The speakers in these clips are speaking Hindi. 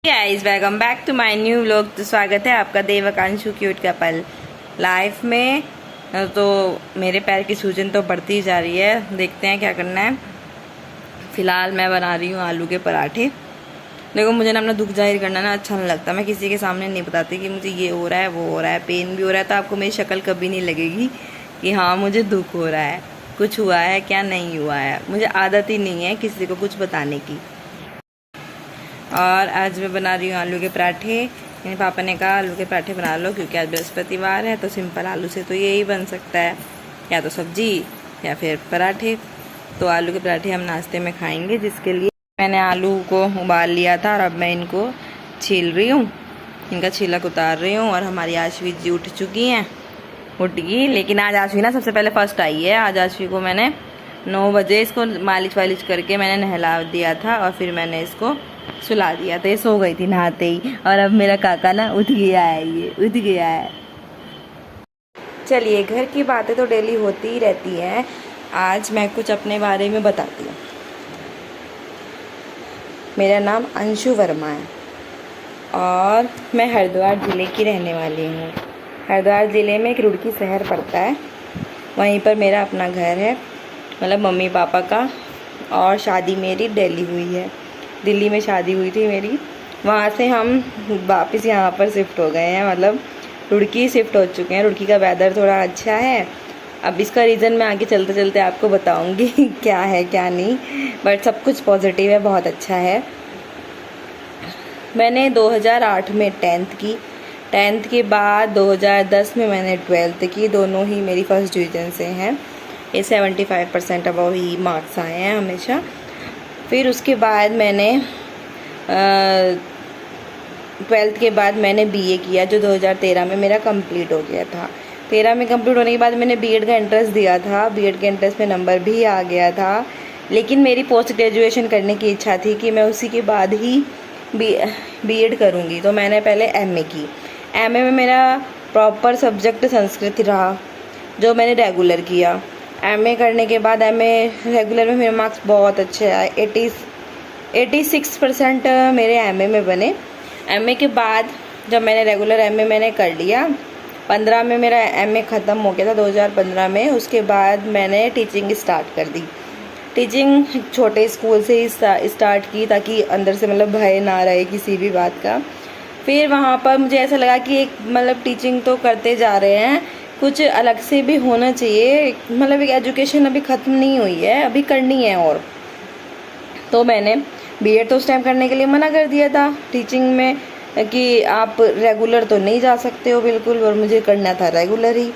Guys welcome back to my new vlog. तो स्वागत है आपका देवकांशु क्यूट कपल लाइफ में। तो मेरे पैर की सूजन तो बढ़ती ही जा रही है, देखते हैं क्या करना है। फिलहाल मैं बना रही हूँ आलू के पराठे। देखो मुझे ना अपना दुख जाहिर करना ना अच्छा नहीं लगता। मैं किसी के सामने नहीं बताती कि मुझे ये हो रहा है वो हो रहा है, पेन भी हो रहा है, तो आपको मेरी शक्ल कभी नहीं लगेगी कि हाँ मुझे दुख हो रहा है, कुछ हुआ है क्या नहीं हुआ है। मुझे आदत ही नहीं है किसी को कुछ बताने की। और आज मैं बना रही हूँ आलू के पराठे। मेरे पापा ने कहा आलू के पराठे बना लो क्योंकि आज बृहस्पतिवार है, तो सिंपल आलू से तो यही बन सकता है, या तो सब्जी या फिर पराठे। तो आलू के पराठे हम नाश्ते में खाएंगे, जिसके लिए मैंने आलू को उबाल लिया था और अब मैं इनको छील रही हूँ, इनका छिलक उतार रही हूँ। और हमारी आशवी जी उठ चुकी हैं, उठ गई। लेकिन आज आशवी ना सबसे पहले फर्स्ट आई है। आज आशवी को मैंने 9 बजे इसको मालिश वालिश करके मैंने नहला दिया था और फिर मैंने इसको सुला दिया था। ये सो गई थी नहाते ही, और अब मेरा काका ना उठ गया है, ये उठ गया है। चलिए, घर की बातें तो डेली होती ही रहती हैं। आज मैं कुछ अपने बारे में बताती हूँ। मेरा नाम अंशु वर्मा है और मैं हरिद्वार ज़िले की रहने वाली हूँ। हरिद्वार ज़िले में एक रुड़की शहर पड़ता है, वहीं पर मेरा अपना घर है, मतलब मम्मी पापा का। और शादी मेरी दिल्ली हुई है, दिल्ली में शादी हुई थी मेरी। वहाँ से हम वापस यहाँ पर शिफ्ट हो गए हैं, मतलब रुड़की शिफ्ट हो चुके हैं। रुड़की का वेदर थोड़ा अच्छा है। अब इसका रीज़न मैं आगे चलते चलते आपको बताऊँगी क्या है क्या नहीं, बट सब कुछ पॉजिटिव है, बहुत अच्छा है। मैंने 2008 में 10th की, 10th के बाद 2010 में मैंने 12th की। दोनों ही मेरी फर्स्ट डिवीज़न से हैं। ये 75% अबव ही मार्क्स आए हैं हमेशा। फिर उसके बाद मैंने 12th के बाद मैंने बीए किया, जो 2013 में मेरा कंप्लीट हो गया था। 13 में कंप्लीट होने के बाद मैंने बीएड का एंट्रेंस दिया था। बीएड के एंट्रेंस में नंबर भी आ गया था, लेकिन मेरी पोस्ट ग्रेजुएशन करने की इच्छा थी कि मैं उसी के बाद ही बीएड करूँगी। तो मैंने पहले एमए की। एमए में मेरा प्रॉपर सब्जेक्ट संस्कृत रहा, जो मैंने रेगुलर किया। एमए करने के बाद एमए रेगुलर में मेरे मार्क्स बहुत अच्छे आए, 86% मेरे एमए में बने। एमए के बाद जब मैंने रेगुलर एमए मैंने कर लिया, 15 में मेरा एमए ख़त्म हो गया था, 2015 में। उसके बाद मैंने टीचिंग स्टार्ट कर दी। टीचिंग छोटे स्कूल से ही स्टार्ट की, ताकि अंदर से मतलब भय ना रहे किसी भी बात का। फिर वहाँ पर मुझे ऐसा लगा कि एक मतलब टीचिंग तो करते जा रहे हैं, कुछ अलग से भी होना चाहिए, मतलब एक एजुकेशन अभी ख़त्म नहीं हुई है, अभी करनी है। और तो मैंने बीएड तो उस टाइम करने के लिए मना कर दिया था टीचिंग में, कि आप रेगुलर तो नहीं जा सकते हो बिल्कुल, और मुझे करना था रेगुलर ही।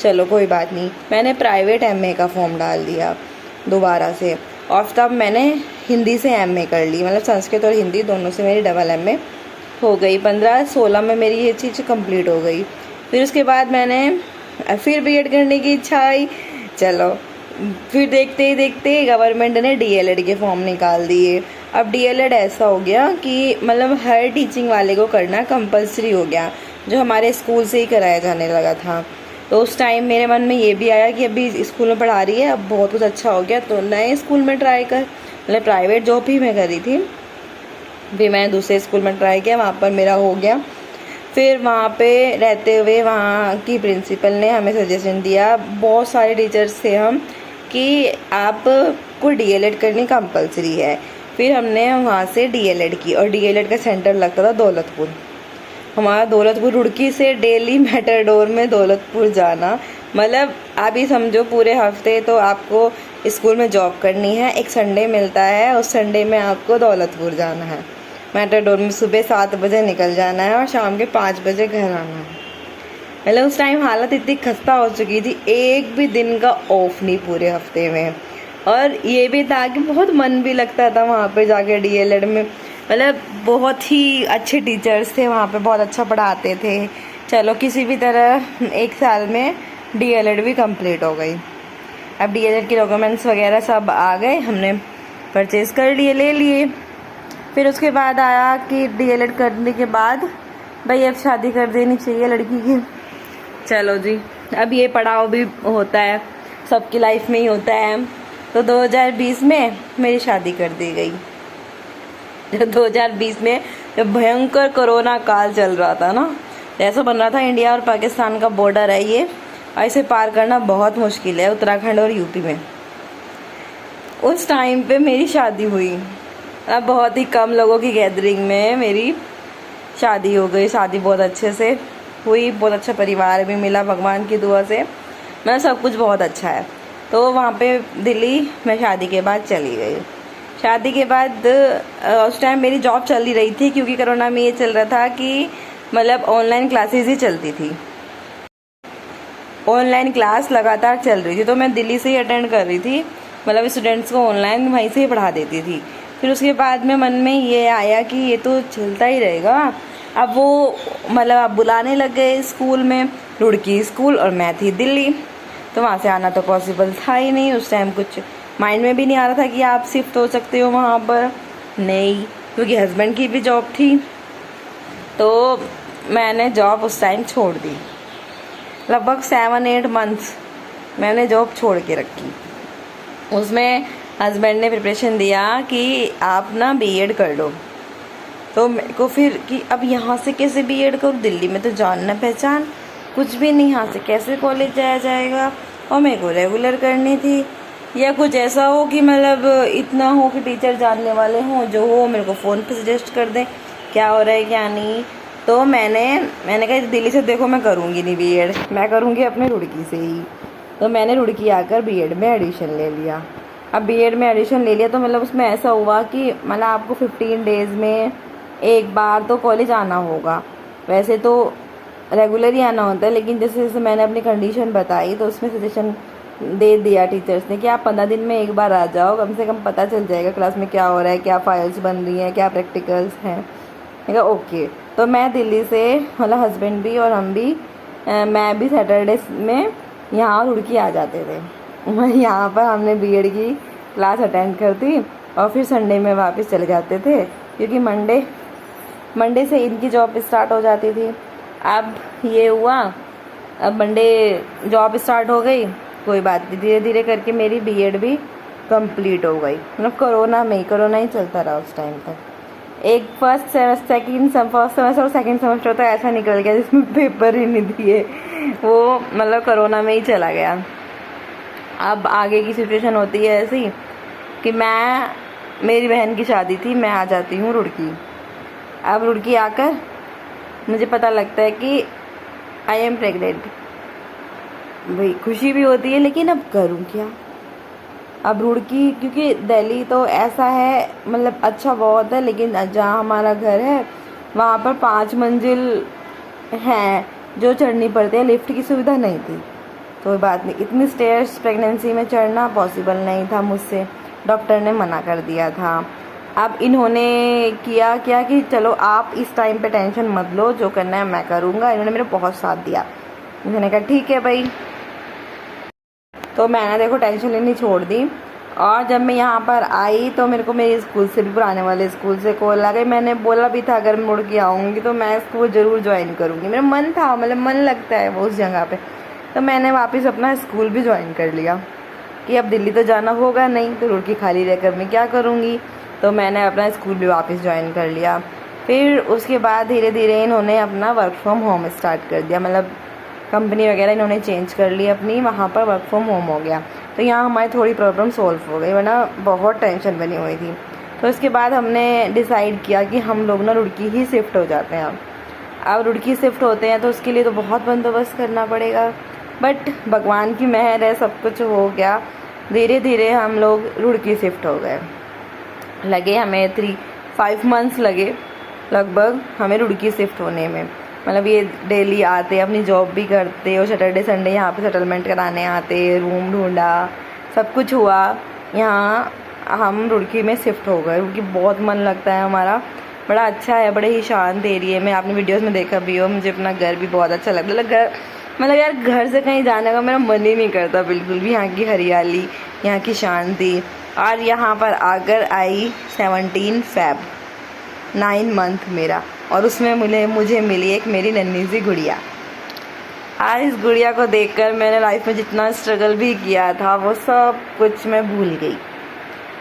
चलो कोई बात नहीं, मैंने प्राइवेट एमए का फॉर्म डाल दिया दोबारा से। और तब मैंने हिंदी से एमए कर ली, मतलब संस्कृत और हिंदी दोनों से मेरी डबल एमए हो गई। 15-16 में मेरी ये चीज़ कंप्लीट हो गई। फिर उसके बाद मैंने फिर बीएड करने की इच्छा आई। चलो फिर देखते ही देखते गवर्नमेंट ने डीएलएड के फॉर्म निकाल दिए। अब डीएलएड ऐसा हो गया कि मतलब हर टीचिंग वाले को करना कंपलसरी हो गया, जो हमारे स्कूल से ही कराया जाने लगा था। तो उस टाइम मेरे मन में ये भी आया कि अभी स्कूल में पढ़ा रही है, अब बहुत कुछ अच्छा हो गया, तो नए स्कूल में ट्राई कर। मतलब प्राइवेट जॉब ही मैं करी थी, फिर मैंने दूसरे स्कूल में ट्राई किया, वहाँ पर मेरा हो गया। फिर वहाँ पे रहते हुए वहाँ की प्रिंसिपल ने हमें सजेशन दिया, बहुत सारे टीचर्स थे हम, कि आपको डीएलएड करनी कंपलसरी है। फिर हमने वहाँ से डीएलएड की, और डीएलएड का सेंटर लगता था दौलतपुर। हमारा दौलतपुर, रुड़की से डेली मेटाडोर में दौलतपुर जाना, मतलब आप ही समझो पूरे हफ्ते तो आपको स्कूल में जॉब करनी है, एक संडे मिलता है, उस संडे में आपको दौलतपुर जाना है मेटाडोर में। सुबह 7 बजे निकल जाना है और शाम के 5 बजे घर आना है। मतलब उस टाइम हालत इतनी खस्ता हो चुकी थी, एक भी दिन का ऑफ नहीं पूरे हफ्ते में। और ये भी था कि बहुत मन भी लगता था वहाँ पे जाके डीएलएड में, मतलब बहुत ही अच्छे टीचर्स थे वहाँ पे, बहुत अच्छा पढ़ाते थे। चलो किसी भी तरह 1 साल में डीएलएड भी कंप्लीट हो गई। अब डीएलएड के डॉक्यूमेंट्स वगैरह सब आ गए, हमने परचेज़ कर लिए, ले लिए। फिर उसके बाद आया कि डीएलएड करने के बाद भाई अब शादी कर देनी चाहिए लड़की की। चलो जी, अब ये पड़ाव भी होता है, सबकी लाइफ में ही होता है। तो 2020 में मेरी शादी कर दी गई। 2020 में जब भयंकर कोरोना काल चल रहा था ना, ऐसा बन रहा था इंडिया और पाकिस्तान का बॉर्डर है ये, ऐसे पार करना बहुत मुश्किल है उत्तराखंड और यूपी में। उस टाइम पे मेरी शादी हुई। अब बहुत ही कम लोगों की गैदरिंग में मेरी शादी हो गई। शादी बहुत अच्छे से हुई, बहुत अच्छा परिवार भी मिला भगवान की दुआ से, मतलब सब कुछ बहुत अच्छा है। तो वहाँ पे दिल्ली मैं शादी के बाद चली गई। शादी के बाद उस टाइम मेरी जॉब चल ही रही थी, क्योंकि कोरोना में ये चल रहा था कि मतलब ऑनलाइन क्लासेस ही चलती थी, ऑनलाइन क्लास लगातार चल रही थी। तो मैं दिल्ली से ही अटेंड कर रही थी, मतलब स्टूडेंट्स को ऑनलाइन वहीं से ही पढ़ा देती थी। फिर उसके बाद में मन में ये आया कि ये तो चलता ही रहेगा। अब वो मतलब अब बुलाने लग गए स्कूल में, रुड़की स्कूल, और मैं थी दिल्ली, तो वहाँ से आना तो पॉसिबल था ही नहीं। उस टाइम कुछ माइंड में भी नहीं आ रहा था कि आप शिफ्ट हो सकते हो वहाँ पर, नहीं, क्योंकि हस्बैंड की भी जॉब थी। तो मैंने जॉब उस टाइम छोड़ दी। लगभग 7-8 मंथ्स मैंने जॉब छोड़ के रखी। उसमें हस्बैंड ने प्रिपरेशन दिया कि आप ना बीएड कर लो। तो मेरे को फिर कि अब यहाँ से कैसे बीएड करूँ, दिल्ली में तो जान न पहचान कुछ भी नहीं, यहाँ से कैसे कॉलेज जाया जाएगा, और मेरे को रेगुलर करनी थी, या कुछ ऐसा हो कि मतलब इतना हो कि टीचर जानने वाले हों, जो हो मेरे को फ़ोन पे सजेस्ट कर दें क्या हो रहा है क्या नहीं। तो मैंने कहा दिल्ली से देखो मैं करूँगी नहीं बीएड, मैं करूँगी अपने रुड़की से ही। तो मैंने रुड़की आकर बीएड में एडिशन ले लिया। अब बीएड में एडिशन ले लिया तो मतलब उसमें ऐसा हुआ कि मतलब आपको 15 डेज़ में एक बार तो कॉलेज आना होगा। वैसे तो रेगुलर ही आना होता है, लेकिन जैसे जैसे मैंने अपनी कंडीशन बताई तो उसमें सजेशन दे दिया टीचर्स ने कि आप 15 दिन में एक बार आ जाओ, कम से कम पता चल जाएगा क्लास में क्या हो रहा है, क्या फाइल्स बन रही हैं, क्या प्रैक्टिकल्स हैं। मैंने कहा ओके। तो मैं दिल्ली से, मतलब हस्बैंड भी और हम भी, मैं भी सैटरडे में यहाँ रुड़की आ जाते थे। यहाँ पर हमने बीएड की क्लास अटेंड करती और फिर संडे में वापस चले जाते थे, क्योंकि मंडे से इनकी जॉब स्टार्ट हो जाती थी। अब ये हुआ, अब मंडे जॉब स्टार्ट हो गई, कोई बात नहीं, धीरे धीरे करके मेरी बीएड भी कंप्लीट हो गई। मतलब कोरोना ही चलता रहा उस टाइम तक। एक फर्स्ट सेमेस्टर और सेकंड सेमेस्टर तो ऐसा निकल गया जिसमें पेपर ही नहीं दिए, वो मतलब कोरोना में ही चला गया। अब आगे की सिचुएशन होती है ऐसी कि मेरी बहन की शादी थी, मैं आ जाती हूँ रुड़की। अब रुड़की आकर मुझे पता लगता है कि आई एम प्रेग्नेंट। भाई खुशी भी होती है, लेकिन अब करूँ क्या। अब रुड़की, क्योंकि दिल्ली तो ऐसा है, मतलब अच्छा बहुत है, लेकिन जहाँ हमारा घर है वहाँ पर 5 मंजिल हैं जो चढ़नी पड़ती है, लिफ्ट की सुविधा नहीं थी। तो कोई बात नहीं, इतनी स्टेयर्स प्रेगनेंसी में चढ़ना पॉसिबल नहीं था मुझसे, डॉक्टर ने मना कर दिया था। अब इन्होंने किया क्या कि चलो आप इस टाइम पे टेंशन मत लो, जो करना है मैं करूँगा। इन्होंने मेरा बहुत साथ दिया। मैंने कहा ठीक है भाई। तो मैंने देखो टेंशन लेनी छोड़ दी। और जब मैं यहाँ पर आई तो मेरे को मेरे स्कूल से भी, पुराने वाले स्कूल से कॉल आ गई। मैंने बोला भी था अगर मुड़ के आऊँगी तो मैं स्कूल ज़रूर ज्वाइन करूँगी, मेरा मन था, मतलब मन लगता है वो उस जगह पे। तो मैंने वापस अपना स्कूल भी ज्वाइन कर लिया कि अब दिल्ली तो जाना होगा नहीं, तो रुड़की खाली रहकर मैं क्या करूँगी। तो मैंने अपना स्कूल भी वापस ज्वाइन कर लिया। फिर उसके बाद धीरे धीरे इन्होंने अपना वर्क फ्रॉम होम स्टार्ट कर दिया, मतलब कंपनी वगैरह इन्होंने चेंज कर ली अपनी, वहाँ पर वर्क फ्रॉम होम हो गया। तो यहाँ हमारी थोड़ी प्रॉब्लम सॉल्व हो गई, वरना बहुत टेंशन बनी हुई थी। तो इसके बाद हमने डिसाइड किया कि हम लोग ना रुड़की ही शिफ्ट हो जाते हैं। अब रुड़की शिफ्ट होते हैं तो उसके लिए तो बहुत बंदोबस्त करना पड़ेगा, बट भगवान की मेहर है, सब कुछ हो गया। धीरे धीरे हम लोग रुड़की शिफ्ट हो गए। लगे हमें 5 मंथ्स लगे लगभग हमें रुड़की शिफ्ट होने में। मतलब ये डेली आते, अपनी जॉब भी करते और सैटरडे संडे यहाँ पे सेटलमेंट कराने आते, रूम ढूंढा, सब कुछ हुआ। यहाँ हम रुड़की में शिफ्ट हो गए। रुड़की बहुत मन लगता है हमारा, बड़ा अच्छा है, बड़े ही शांत एरिया में। आपने वीडियोस में देखा भी हो, मुझे अपना घर भी बहुत अच्छा लगता है। घर मतलब यार घर से कहीं जाने का मेरा मन ही नहीं करता बिल्कुल भी। यहाँ की हरियाली, यहाँ की शांति। और यहाँ पर आकर आई 17 फ़रवरी, 9 मंथ मेरा, और उसमें मुझे मिली एक मेरी नन्ही सी गुड़िया। आज इस गुड़िया को देखकर मैंने लाइफ में जितना स्ट्रगल भी किया था वो सब कुछ मैं भूल गई।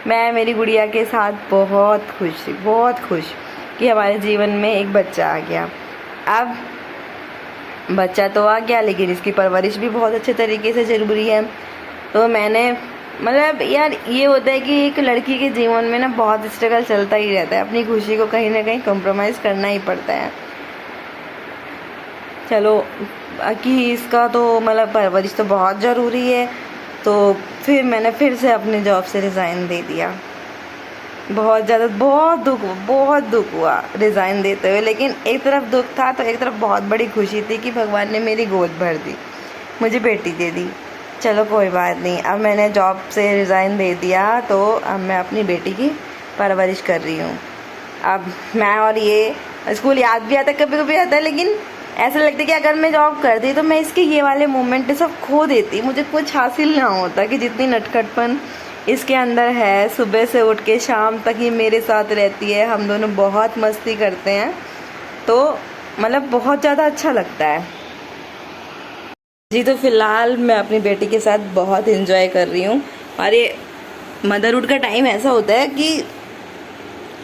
मैं मेरी गुड़िया के साथ बहुत खुश थी, बहुत खुश। कि हमारे जीवन में एक बच्चा आ गया। अब बच्चा तो आ गया, लेकिन इसकी परवरिश भी बहुत अच्छे तरीके से ज़रूरी है। तो मैंने मतलब यार ये होता है कि एक लड़की के जीवन में ना बहुत स्ट्रगल चलता ही रहता है, अपनी खुशी को कहीं ना कहीं कॉम्प्रोमाइज़ करना ही पड़ता है। चलो कि इसका तो मतलब परवरिश तो बहुत ज़रूरी है, तो फिर मैंने फिर से अपनी जॉब से रिज़ाइन दे दिया। बहुत ज़्यादा बहुत दुख हुआ रिज़ाइन देते हुए, लेकिन एक तरफ दुख था तो एक तरफ बहुत बड़ी खुशी थी कि भगवान ने मेरी गोद भर दी, मुझे बेटी दे दी। चलो कोई बात नहीं, अब मैंने जॉब से रिज़ाइन दे दिया तो अब मैं अपनी बेटी की परवरिश कर रही हूँ। अब मैं और ये स्कूल याद भी आता है, कभी कभी आता है, लेकिन ऐसा लगता है कि अगर मैं जॉब करती तो मैं इसके ये वाले मोमेंट सब खो देती, मुझे कुछ हासिल ना होता। कि जितनी नटखटपन इसके अंदर है, सुबह से उठ के शाम तक ही मेरे साथ रहती है, हम दोनों बहुत मस्ती करते हैं, तो मतलब बहुत ज़्यादा अच्छा लगता है जी। तो फिलहाल मैं अपनी बेटी के साथ बहुत इन्जॉय कर रही हूँ। और ये मदरहुड का टाइम ऐसा होता है कि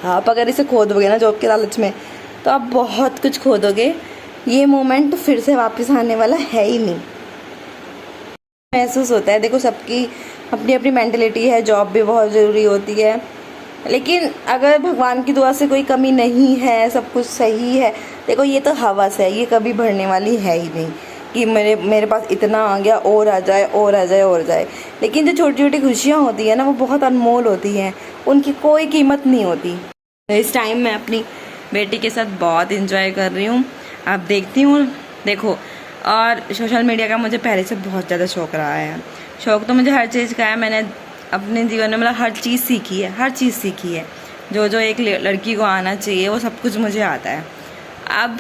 आप अगर इसे खो दोगे ना जॉब के लालच में, तो आप बहुत कुछ खो दोगे। ये मोमेंट फिर से वापस आने वाला है ही नहीं, महसूस होता है। देखो सबकी अपनी अपनी मेंटलिटी है, जॉब भी बहुत ज़रूरी होती है, लेकिन अगर भगवान की दुआ से कोई कमी नहीं है, सब कुछ सही है, देखो ये तो हवस है, ये कभी बढ़ने वाली है ही नहीं कि मेरे पास इतना आ गया और आ जाए और आ जाए और जाए। लेकिन जो छोटी छोटी खुशियाँ होती है ना, वो बहुत अनमोल होती हैं, उनकी कोई कीमत नहीं होती। तो इस टाइम मैं अपनी बेटी के साथ बहुत इंजॉय कर रही हूँ। आप देखती हूँ, देखो, और सोशल मीडिया का मुझे पहले से बहुत ज़्यादा शौक़ रहा है। शौक़ तो मुझे हर चीज़ का है, मैंने अपने जीवन में मतलब हर चीज़ सीखी है, हर चीज़ सीखी है। जो एक लड़की को आना चाहिए वो सब कुछ मुझे आता है। अब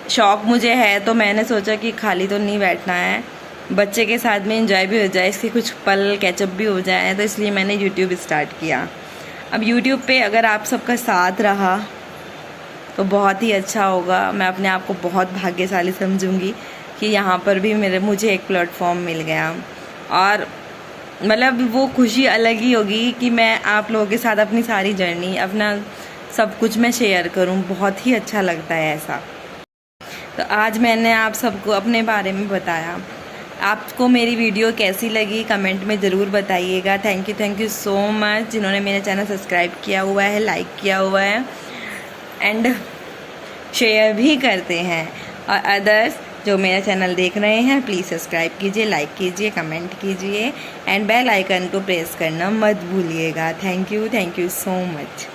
शौक़ मुझे है तो मैंने सोचा कि खाली तो नहीं बैठना है, बच्चे के साथ में एंजॉय भी हो जाए, इसके कुछ पल कैचअप भी हो जाए, तो इसलिए मैंने यूट्यूब स्टार्ट किया। अब यूट्यूब पे अगर आप सबका साथ रहा तो बहुत ही अच्छा होगा। मैं अपने आप को बहुत भाग्यशाली समझूंगी कि यहाँ पर भी मुझे एक प्लेटफॉर्म मिल गया, और मतलब वो खुशी अलग ही होगी कि मैं आप लोगों के साथ अपनी सारी जर्नी, अपना सब कुछ मैं शेयर करूँ। बहुत ही अच्छा लगता है ऐसा। तो आज मैंने आप सबको अपने बारे में बताया। आपको मेरी वीडियो कैसी लगी कमेंट में ज़रूर बताइएगा। थैंक यू सो मच जिन्होंने मेरा चैनल सब्सक्राइब किया हुआ है, लाइक किया हुआ है एंड शेयर भी करते हैं। और अदर्स जो मेरा चैनल देख रहे हैं, प्लीज़ सब्सक्राइब कीजिए, लाइक कीजिए, कमेंट कीजिए एंड बेल आइकन को प्रेस करना मत भूलिएगा। Thank you so much.